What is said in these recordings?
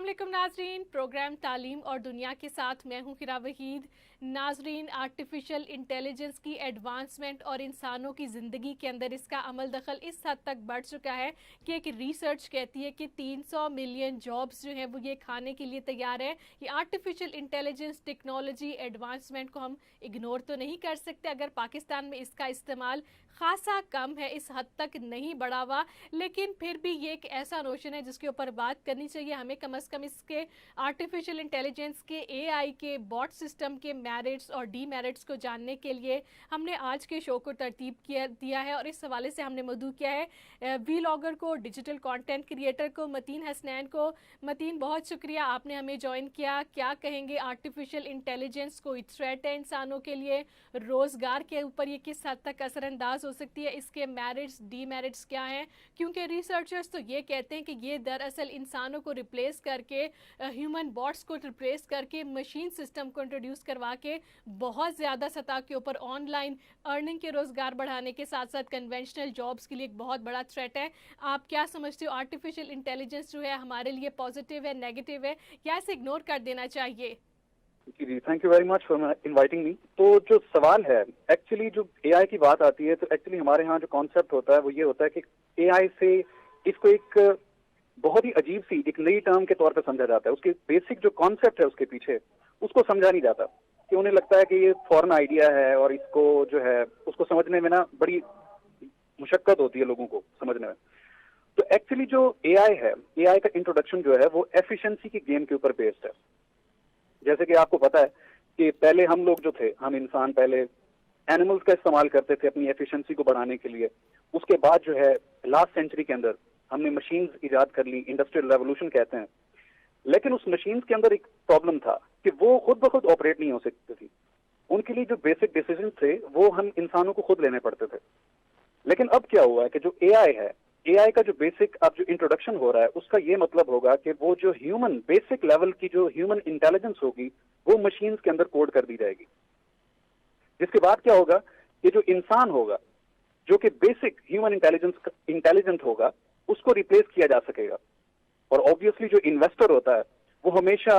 अस्सलाम वालेकुम नाजरीन, प्रोग्राम तालीम और दुनिया के साथ मैं हूं किरा वहीद। नाजरीन, आर्टिफिशियल इंटेलिजेंस की एडवांसमेंट और इंसानों की ज़िंदगी के अंदर इसका अमल दखल इस हद तक बढ़ चुका है कि एक रिसर्च कहती है कि 300 मिलियन जॉब्स जो हैं वो ये खाने के लिए तैयार है। ये आर्टिफिशियल इंटेलिजेंस टेक्नोलॉजी एडवांसमेंट को हम इग्नोर तो नहीं कर सकते। अगर पाकिस्तान में इसका इस्तेमाल खासा कम है, इस हद तक नहीं बढ़ा हुआ, लेकिन फिर भी ये एक ऐसा नोशन है जिसके ऊपर बात करनी चाहिए। हमें कम से कम इसके आर्टिफिशियल इंटेलिजेंस के AI के बॉट सिस्टम के मेरिट्स और डीमेरिट्स को जानने के लिए हमने आज के शो को तरतीब दिया है और इस हवाले से हमने मदऊ किया है वीलॉगर को, डिजिटल कंटेंट क्रिएटर को, मतीन हसनैन को। मतीन, बहुत शुक्रिया, आपने हमें ज्वाइन किया। क्या कहेंगे, आर्टिफिशियल इंटेलिजेंस कोई थ्रेट है इंसानों के लिए? रोज़गार के ऊपर ये किस हद तक असरअंदाज हो सकती है? इसके मेरिट्स डीमेरिट्स क्या हैं? क्योंकि रिसर्चर्स तो ये कहते हैं कि ये दरअसल इंसानों को रिप्लेस करके, ह्यूमन बॉट्स को रिप्लेस करके, मशीन सिस्टम को इंट्रोड्यूस करवा के बहुत ज़्यादा सतह के ऊपर ऑनलाइन अर्निंग के रोज़गार बढ़ाने के साथ साथ कन्वेंशनल जॉब्स के लिए एक बहुत बड़ा थ्रेट है। आप क्या समझते हो, आर्टिफिशियल इंटेलिजेंस जो है हमारे लिए पॉजिटिव है, नेगेटिव है, या इसे इग्नोर कर देना चाहिए? जी, thank you very much for inviting me. तो जो सवाल है, एक्चुअली जो एआई की बात आती है तो एक्चुअली हमारे यहाँ जो कॉन्सेप्ट होता है वो ये होता है कि एआई से इसको एक बहुत ही अजीब सी एक नई टर्म के तौर पर समझा जाता है। उसके बेसिक जो कॉन्सेप्ट है उसके पीछे उसको समझा नहीं जाता, कि उन्हें लगता है कि ये फॉरेन आइडिया है और इसको जो है उसको समझने में ना बड़ी मुशक्कत होती है लोगों को समझने में। तो एक्चुअली जो एआई है, एआई का इंट्रोडक्शन जो है वो एफिशिएंसी की गेम के ऊपर बेस्ड है। जैसे कि आपको पता है कि पहले हम लोग जो थे, हम इंसान पहले एनिमल्स का इस्तेमाल करते थे अपनी एफिशिएंसी को बढ़ाने के लिए। उसके बाद जो है लास्ट सेंचुरी के अंदर हमने मशीन्स इजाद कर ली, इंडस्ट्रियल रेवोल्यूशन कहते हैं। लेकिन उस मशीन्स के अंदर एक प्रॉब्लम था कि वो खुद ब खुद ऑपरेट नहीं हो सकती थी। उनके लिए जो बेसिक डिसीजन थे वो हम इंसानों को खुद लेने पड़ते थे। लेकिन अब क्या हुआ है कि जो एआई है, एआई का जो बेसिक अब जो इंट्रोडक्शन हो रहा है उसका ये मतलब होगा कि वो जो ह्यूमन बेसिक लेवल की जो ह्यूमन इंटेलिजेंस होगी वो मशीन्स के अंदर कोड कर दी जाएगी। जिसके बाद क्या होगा कि जो इंसान होगा जो कि बेसिक ह्यूमन इंटेलिजेंट होगा उसको रिप्लेस किया जा सकेगा। और ऑब्वियसली जो इन्वेस्टर होता है वो हमेशा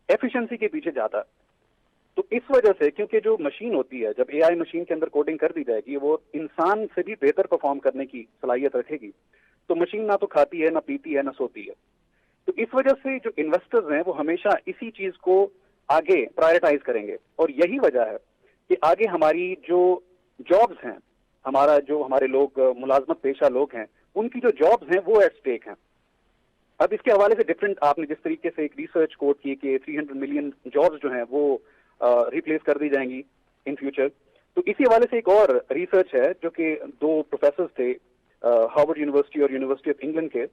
एफिशिएंसी के पीछे जाता है। तो इस वजह से, क्योंकि जो मशीन होती है, जब एआई मशीन के अंदर कोडिंग कर दी जाएगी वो इंसान से भी बेहतर परफॉर्म करने की सलाहियत रखेगी। तो मशीन ना तो खाती है, ना पीती है, ना सोती है। तो इस वजह से जो इन्वेस्टर्स हैं वो हमेशा इसी चीज को आगे प्रायोरिटाइज करेंगे। और यही वजह है कि आगे हमारी जो जॉब्स हैं, हमारे लोग मुलाजमत पेशा लोग हैं, उनकी जो जॉब्स हैं वो एट स्टेक हैं। अब इसके हवाले से डिफरेंट, आपने जिस तरीके से एक रिसर्च कोट की कि 300 मिलियन जॉब्स जो हैं वो रिप्लेस कर दी जाएंगी इन फ्यूचर, तो इसी हवाले से एक और रिसर्च है जो कि दो प्रोफेसर थे हार्वर्ड यूनिवर्सिटी और यूनिवर्सिटी ऑफ इंग्लैंड के,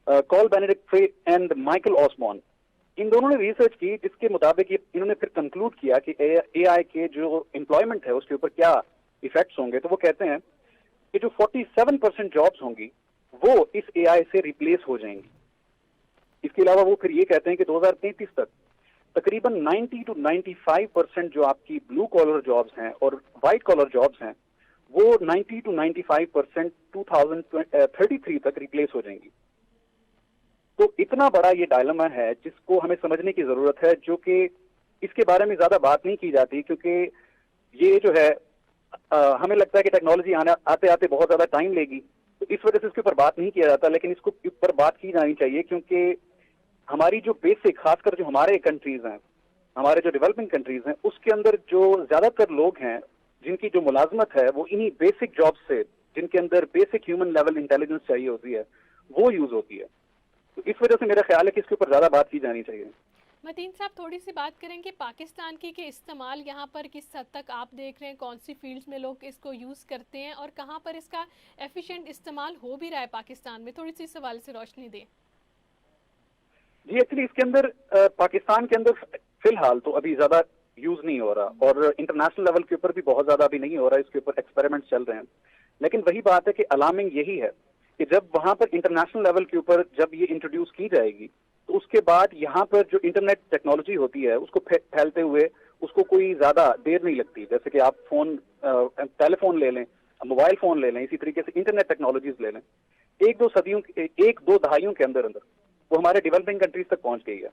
कॉल बेनेडिक्ट फ्रे एंड माइकल ऑसबॉर्न। इन दोनों ने रिसर्च की जिसके मुताबिक इन्होंने फिर कंक्लूड किया कि एआई के जो एम्प्लॉयमेंट है उसके ऊपर क्या इफेक्ट्स होंगे। तो वो कहते हैं कि जो 47% जॉब्स होंगी वो इस एआई से रिप्लेस हो जाएंगी। इसके अलावा वो फिर ये कहते हैं कि 2033 तक तकरीबन 90 to 95% जो आपकी ब्लू कॉलर जॉब्स हैं और वाइट कॉलर जॉब्स हैं वो 90 to 95% 2033 तक रिप्लेस हो जाएंगी। तो इतना बड़ा ये डायलेमा है जिसको हमें समझने की जरूरत है, जो कि इसके बारे में ज्यादा बात नहीं की जाती, क्योंकि ये जो है हमें लगता है कि टेक्नोलॉजी आते आते बहुत ज्यादा टाइम लेगी, तो इस वजह से इसके ऊपर बात नहीं किया जाता। लेकिन इसको ऊपर बात की जानी चाहिए, क्योंकि हमारी जो बेसिक, खासकर जो हमारे कंट्रीज हैं, हमारे जो डेवलपिंग कंट्रीज हैं, उसके अंदर जो ज्यादातर लोग हैं जिनकी जो मुलाजमत है वो इन्हीं बेसिक जॉब से, जिनके अंदर बेसिक ह्यूमन लेवल इंटेलिजेंस चाहिए होती है, वो यूज होती है। तो इस वजह से मेरा ख्याल है कि इसके ऊपर ज्यादा बात की जानी चाहिए। मतीन साहब, थोड़ी सी बात करेंगे पाकिस्तान की कि इस्तेमाल यहाँ पर किस हद तक आप देख रहे हैं, कौन सी फील्ड्स में लोग इसको यूज़ करते हैं और कहाँ पर इसका एफिशिएंट इस्तेमाल हो भी रहा है पाकिस्तान में? थोड़ी सी इस सवाल से रोशनी दें। जी, एक्चुअली इसके अंदर पाकिस्तान के अंदर फिलहाल तो अभी ज्यादा यूज नहीं हो रहा और इंटरनेशनल लेवल के ऊपर भी बहुत ज्यादा अभी नहीं हो रहा, इसके ऊपर एक्सपेरिमेंट चल रहे हैं। लेकिन वही बात है कि अलार्मिंग यही है कि जब वहां पर इंटरनेशनल लेवल के ऊपर जब ये इंट्रोड्यूस की जाएगी तो उसके बाद यहाँ पर जो इंटरनेट टेक्नोलॉजी होती है उसको फैलते हुए उसको कोई ज्यादा देर नहीं लगती। जैसे कि आप टेलीफोन ले लें, मोबाइल फोन ले लें, इसी तरीके से इंटरनेट टेक्नोलॉजीज ले लें, एक दो दहाइयों के अंदर अंदर وہ ہمارے ڈیولپنگ کنٹریز تک پہنچ گئی ہے.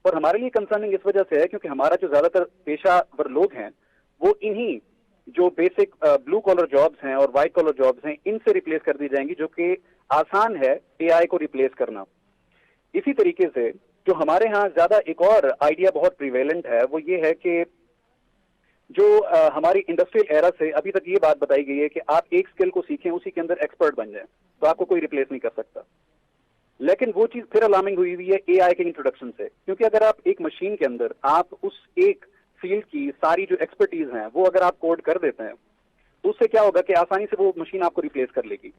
اور ہمارے لیے کنسرننگ اس وجہ سے ہے کیونکہ ہمارا جو زیادہ تر پیشہ ور لوگ ہیں وہ انہی جو بیسک بلو کالر جابس ہیں اور وائٹ کالر جابس ہیں ان سے ریپلیس کر دی جائیں گی, جو کہ آسان ہے اے آئی کو ریپلیس کرنا. اسی طریقے سے جو ہمارے ہاں زیادہ ایک اور آئیڈیا بہت پریویلنٹ ہے وہ یہ ہے کہ جو ہماری انڈسٹریل ایرا سے ابھی تک یہ بات بتائی گئی ہے کہ آپ ایک اسکل کو سیکھیں, اسی کے اندر ایکسپرٹ بن جائیں, تو آپ کو کوئی ریپلیس نہیں کر سکتا. لیکن وہ چیز پھر الارمنگ ہوئی ہے اے آئی کے انٹروڈکشن سے, کیونکہ اگر آپ ایک مشین کے اندر آپ اس ایک فیلڈ کی ساری جو ایکسپرٹیز ہیں وہ اگر آپ کوڈ کر دیتے ہیں تو اس سے کیا ہوگا کہ آسانی سے وہ مشین آپ کو ریپلیس کر لے گی.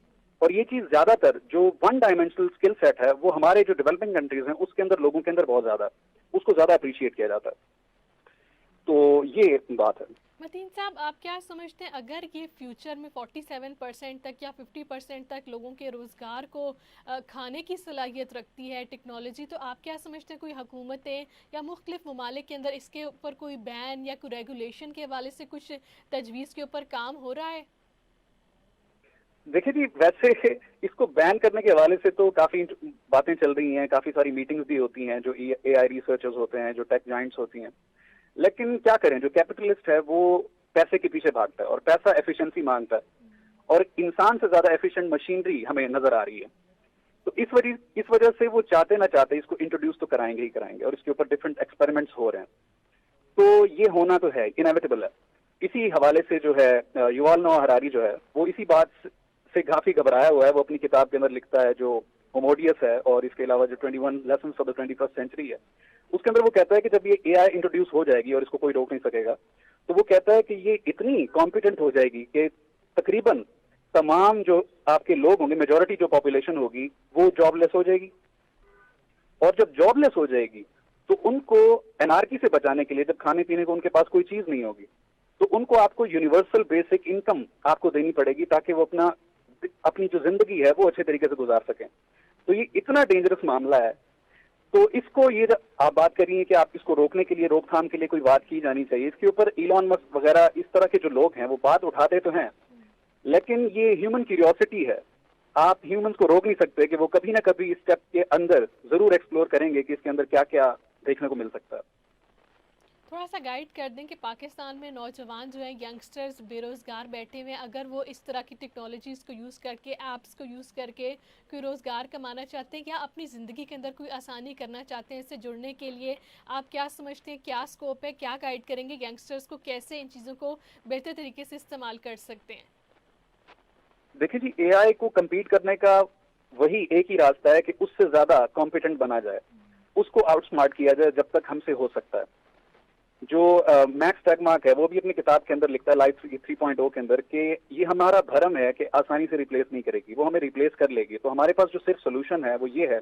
اور یہ چیز زیادہ تر جو ون ڈائمینشنل اسکل سیٹ ہے وہ ہمارے جو ڈیولپنگ کنٹریز ہیں اس کے اندر لوگوں کے اندر بہت زیادہ اس کو زیادہ اپریشیٹ کیا جاتا ہے. تو یہ بات ہے. متین صاحب, آپ کیا سمجھتے ہیں اگر یہ فیوچر میں 47% تک یا 50% تک لوگوں کے روزگار کو کھانے کی صلاحیت رکھتی ہے ٹیکنالوجی, تو آپ کیا سمجھتے ہیں کوئی حکومتیں یا مختلف ممالک کے اندر اس کے اوپر کوئی بین یا کوئی ریگولیشن کے حوالے سے کچھ تجویز کے اوپر کام ہو رہا ہے؟ دیکھیں جی, ویسے اس کو بین کرنے کے حوالے سے تو کافی باتیں چل رہی ہیں, کافی ساری میٹنگز بھی ہوتی ہیں جو اے آئی ریسرچرز ہوتے ہیں, جو ٹیک جائنٹس ہوتی ہیں. لیکن کیا کریں, جو کیپٹلسٹ ہے وہ پیسے کے پیچھے بھاگتا ہے اور پیسہ ایفیشنسی مانگتا ہے, اور انسان سے زیادہ ایفیشینٹ مشینری ہمیں نظر آ رہی ہے. تو اس وجہ سے وہ چاہتے نہ چاہتے اس کو انٹروڈیوس تو کرائیں گے ہی کرائیں گے, اور اس کے اوپر ڈفرینٹ ایکسپیریمنٹس ہو رہے ہیں. تو یہ ہونا تو ہے, انیویٹیبل ہے. اسی حوالے سے جو ہے یووال نوآ ہراری جو ہے وہ اسی بات سے کافی گھبرایا ہوا ہے. وہ اپنی کتاب کے اندر لکھتا ہے جو ہوموڈیس ہے, اور اس کے علاوہ جو 21 lessons of the 21st century ہے, اس کے اندر وہ کہتا ہے کہ جب یہ اے آئی انٹروڈیوس ہو جائے گی اور اس کو کوئی روک نہیں سکے گا, تو وہ کہتا ہے کہ یہ اتنی کمپیٹنٹ ہو جائے گی کہ تقریباً تمام جو آپ کے لوگ ہوں گے, میجورٹی جو پاپولیشن ہوگی وہ جاب لیس ہو جائے گی. اور جب جاب لیس ہو جائے گی تو ان کو انارکی سے بچانے کے لیے, جب کھانے پینے کو ان کے پاس کوئی چیز نہیں ہوگی, تو ان کو آپ کو یونیورسل بیسک انکم آپ کو دینی پڑے گی تاکہ وہ اپنی جو زندگی ہے وہ اچھے طریقے سے گزار سکیں. تو یہ اتنا ڈینجرس معاملہ ہے. تو اس کو یہ آپ بات کر رہی ہیں کہ آپ اس کو روکنے کے لیے, روک تھام کے لیے کوئی بات کی جانی چاہیے. اس کے اوپر ایلون مسک وغیرہ اس طرح کے جو لوگ ہیں وہ بات اٹھاتے تو ہیں, لیکن یہ ہیومن کیوریوسٹی ہے. آپ ہیومنز کو روک نہیں سکتے کہ وہ کبھی نہ کبھی اس اسٹیپ کے اندر ضرور ایکسپلور کریں گے کہ اس کے اندر کیا کیا دیکھنے کو مل سکتا ہے. تھوڑا سا گائیڈ کر دیں کہ پاکستان میں نوجوان جو ہیں, ینگسٹرز بے روزگار بیٹھے ہوئے ہیں, اگر وہ اس طرح کی ٹیکنالوجیز کو یوز کر کے, ایپس کو یوز کر کے کوئی روزگار کمانا چاہتے ہیں یا اپنی زندگی کے اندر کوئی آسانی کرنا چاہتے ہیں اس سے جڑنے کے لیے, آپ کیا سمجھتے ہیں, کیا اسکوپ ہے, کیا گائیڈ کریں گے ینگسٹرز کو, کیسے ان چیزوں کو بہتر طریقے سے استعمال کر سکتے ہیں؟ دیکھیں جی, اے آئی کو کمپیٹ کرنے کا وہی ایک ہی راستہ ہے کہ اس سے زیادہ کمپیٹنٹ بنا جائے, اس کو آؤٹ سمارٹ کیا جائے جب تک ہم سے ہو سکتا ہے. جو میکس ٹیگمارک ہے وہ بھی اپنی کتاب کے اندر لکھتا ہے لائف 3.0 کے اندر کہ یہ ہمارا بھرم ہے کہ آسانی سے ریپلیس نہیں کرے گی, وہ ہمیں ریپلیس کر لے گی. تو ہمارے پاس جو صرف سولوشن ہے وہ یہ ہے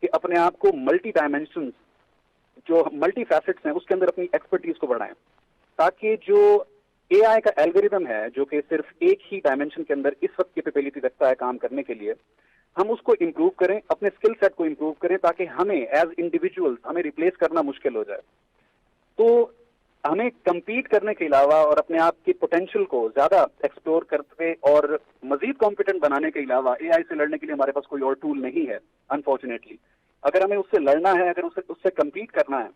کہ اپنے آپ کو ملٹی ڈائمینشنز, جو ملٹی فیسٹس ہیں, اس کے اندر اپنی ایکسپرٹیز کو بڑھائیں, تاکہ جو اے آئی کا الگوریدم ہے جو کہ صرف ایک ہی ڈائمینشن کے اندر اس وقت کیپیبلٹی رکھتا ہے کام کرنے کے لیے, ہم اس کو امپروو کریں, اپنے اسکل سیٹ کو امپروو کریں, تاکہ ہمیں ایز انڈیویجول ہمیں ریپلیس کرنا مشکل ہو جائے. تو ہمیں کمپیٹ کرنے کے علاوہ اور اپنے آپ کی پوٹینشیل کو زیادہ ایکسپلور کرتے اور مزید کمپیٹنٹ بنانے کے علاوہ اے آئی سے لڑنے کے لیے ہمارے پاس کوئی اور ٹول نہیں ہے انفارچونیٹلی. اگر ہمیں اس سے لڑنا ہے, اگر اس سے کمپیٹ کرنا ہے,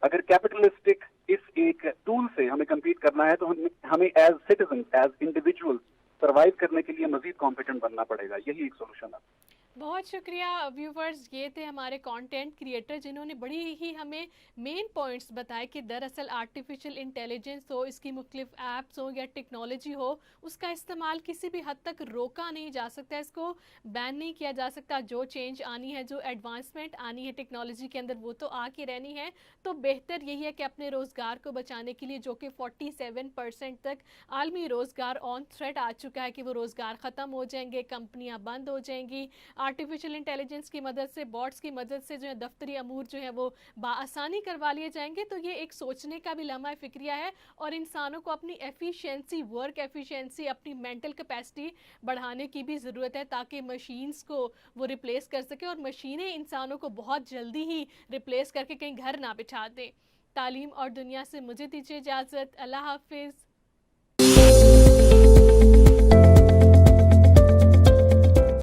اگر کیپٹلسٹک اس ایک ٹول سے ہمیں کمپیٹ کرنا ہے, تو ہمیں as citizen, as individual survive کرنے کے لیے مزید کمپیٹنٹ بننا پڑے گا. یہی ایک سولوشن ہے. بہت شکریہ ویورز, یہ تھے ہمارے کانٹینٹ کریٹر جنہوں نے بڑی ہی ہمیں مین پوائنٹس بتائے کہ دراصل آرٹیفیشل انٹیلیجنس ہو, اس کی مختلف ایپس ہو یا ٹیکنالوجی ہو, اس کا استعمال کسی بھی حد تک روکا نہیں جا سکتا, اس کو بین نہیں کیا جا سکتا. جو چینج آنی ہے, جو ایڈوانسمنٹ آنی ہے ٹیکنالوجی کے اندر, وہ تو آ کے رہنی ہے. تو بہتر یہی ہے کہ اپنے روزگار کو بچانے کے لیے, جو کہ 47% تک عالمی روزگار آن تھریٹ آ چکا ہے کہ وہ روزگار ختم ہو جائیں گے, کمپنیاں بند ہو جائیں گی, آرٹیفیشل انٹیلیجنس کی مدد سے, بوٹس کی مدد سے جو ہے دفتری امور جو ہے وہ بآسانی کروا لیے جائیں گے. تو یہ ایک سوچنے کا بھی لمحہ فکریہ ہے, اور انسانوں کو اپنی ایفیشینسی, ورک ایفیشینسی, اپنی مینٹل کیپیسٹی بڑھانے کی بھی ضرورت ہے, تاکہ مشینز کو وہ ریپلیس کر سکے, اور مشینیں انسانوں کو بہت جلدی ہی ریپلیس کر کے کہیں گھر نہ بٹھا دیں. تعلیم اور دنیا سے مجھے دیجیے اجازت. اللہ حافظ.